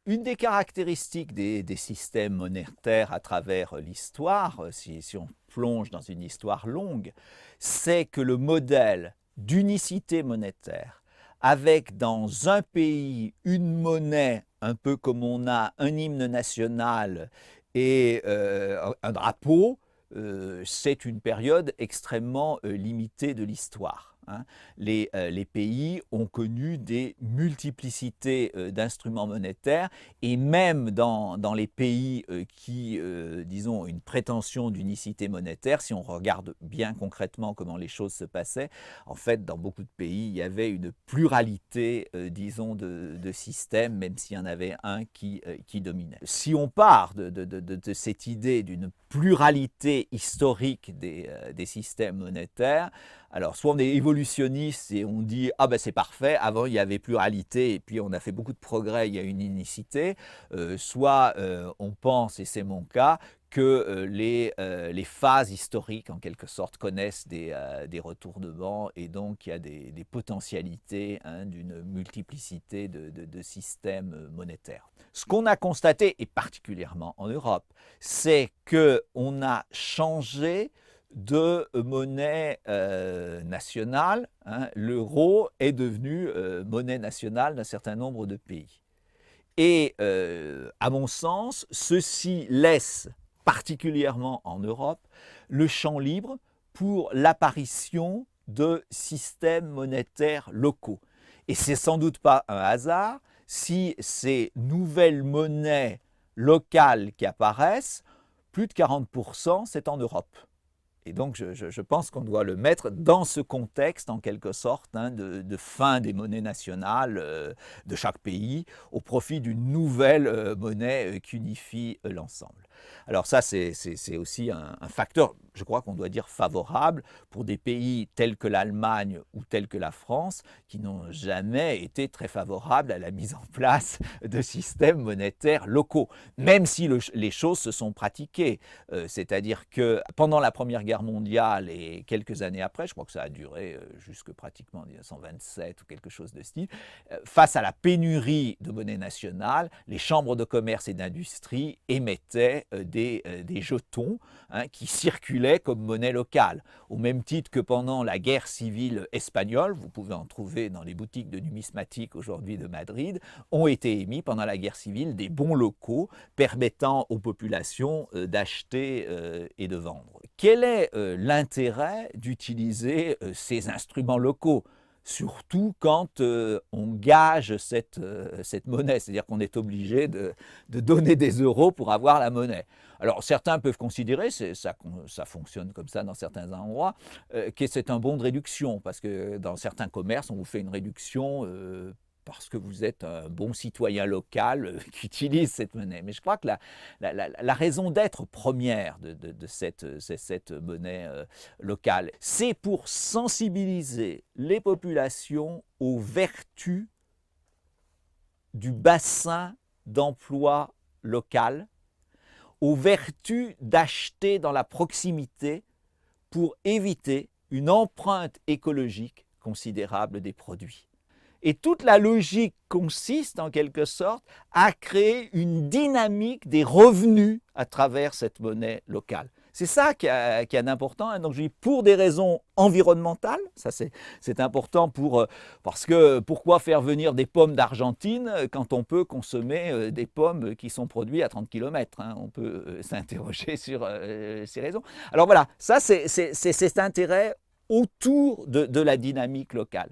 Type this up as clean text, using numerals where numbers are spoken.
Une des caractéristiques des systèmes monétaires à travers l'histoire, si on plonge dans une histoire longue, c'est que le modèle d'unicité monétaire, avec dans un pays une monnaie, un peu comme on a un hymne national et un drapeau, c'est une période extrêmement limitée de l'histoire. Les pays ont connu des multiplicités d'instruments monétaires et même dans les pays qui, disons, ont une prétention d'unicité monétaire, si on regarde bien concrètement comment les choses se passaient, en fait, dans beaucoup de pays, il y avait une pluralité, disons, de systèmes, même s'il y en avait un qui dominait. Si on part de cette idée d'une pluralité historique des systèmes monétaires, alors, soit on est évolutionniste et on dit « Ah ben c'est parfait, avant il y avait pluralité et puis on a fait beaucoup de progrès, il y a une unicité », soit on pense, et c'est mon cas, que les phases historiques, en quelque sorte, connaissent des retournements et donc il y a des potentialités d'une multiplicité de systèmes monétaires. Ce qu'on a constaté, et particulièrement en Europe, c'est qu'on a changé de monnaie nationale. L'euro est devenu monnaie nationale d'un certain nombre de pays. Et à mon sens, ceci laisse, particulièrement en Europe, le champ libre pour l'apparition de systèmes monétaires locaux. Et c'est sans doute pas un hasard si ces nouvelles monnaies locales qui apparaissent, plus de 40%, c'est en Europe. Et donc, je pense qu'on doit le mettre dans ce contexte, en quelque sorte, de fin des monnaies nationales de chaque pays, au profit d'une nouvelle monnaie qui unifie l'ensemble. Alors ça, c'est aussi un facteur, je crois qu'on doit dire favorable, pour des pays tels que l'Allemagne ou tels que la France, qui n'ont jamais été très favorables à la mise en place de systèmes monétaires locaux, même si les choses se sont pratiquées. C'est-à-dire que pendant la Première Guerre mondiale et quelques années après, je crois que ça a duré jusque pratiquement 1927 ou quelque chose de ce style, face à la pénurie de monnaie nationale, les chambres de commerce et d'industrie émettaient des jetons qui circulaient comme monnaie locale. Au même titre que pendant la guerre civile espagnole, vous pouvez en trouver dans les boutiques de numismatique aujourd'hui de Madrid, ont été émis pendant la guerre civile des bons locaux permettant aux populations d'acheter et de vendre. Quel est l'intérêt d'utiliser ces instruments locaux ? Surtout quand on gage cette monnaie, c'est-à-dire qu'on est obligé de donner des euros pour avoir la monnaie. Alors certains peuvent considérer, ça fonctionne comme ça dans certains endroits, que c'est un bon de réduction, parce que dans certains commerces, on vous fait une réduction parce que vous êtes un bon citoyen local qui utilise cette monnaie. Mais je crois que la raison d'être première de cette monnaie locale, c'est pour sensibiliser les populations aux vertus du bassin d'emploi local, aux vertus d'acheter dans la proximité pour éviter une empreinte écologique considérable des produits. Et toute la logique consiste en quelque sorte à créer une dynamique des revenus à travers cette monnaie locale. C'est ça qui a d'important. Donc je dis pour des raisons environnementales, ça c'est important parce que pourquoi faire venir des pommes d'Argentine quand on peut consommer des pommes qui sont produites à 30 km, On peut s'interroger sur ces raisons. Alors voilà, ça c'est cet intérêt autour de la dynamique locale.